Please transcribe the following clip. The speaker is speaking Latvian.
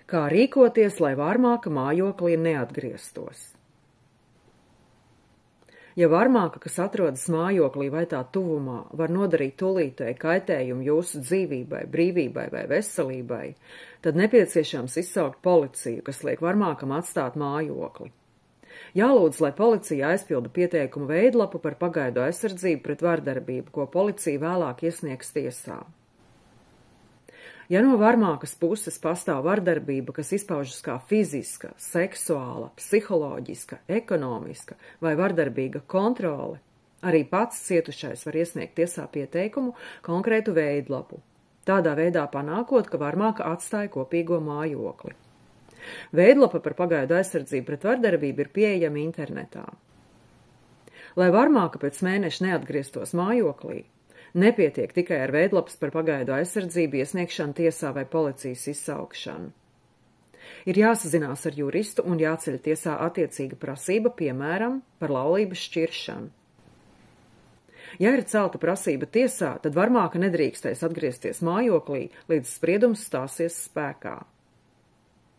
Kā rīkoties, lai varmāka mājoklī neatgrieztos? Ja varmāka, kas atrodas mājoklī vai tā tuvumā, var nodarīt tūlītēji kaitējumu jūsu dzīvībai, brīvībai vai veselībai, tad nepieciešams izsaukt policiju, kas liek varmākam atstāt mājokli. Jālūdz, lai policija aizpilda pieteikumu veidlapu par pagaidu aizsardzību pret vardarbību, ko policija vēlāk iesniegs tiesā. Ja no varmākas puses pastāv vardarbība, kas izpaužas kā fiziska, seksuāla, psiholoģiska, ekonomiska vai vardarbīga kontrole, arī pats cietušais var iesniegt tiesā pieteikumu konkrētu veidlapu, tādā veidā panākot, ka varmāka atstāja kopīgo mājokli. Veidlapa par pagaidu aizsardzību pret vardarbību ir pieejama internetā. Lai varmāka pēc mēneša neatgrieztos mājoklī, nepietiek tikai ar veidlapas par pagaidu aizsardzību iesniegšanu tiesā vai policijas izsaukšanu. Ir jāsazinās ar juristu un jāceļ tiesā attiecīga prasība, piemēram, par laulības šķiršanu. Ja ir celta prasība tiesā, tad varmāka nedrīkstēs atgriezties mājoklī, līdz spriedums stāsies spēkā.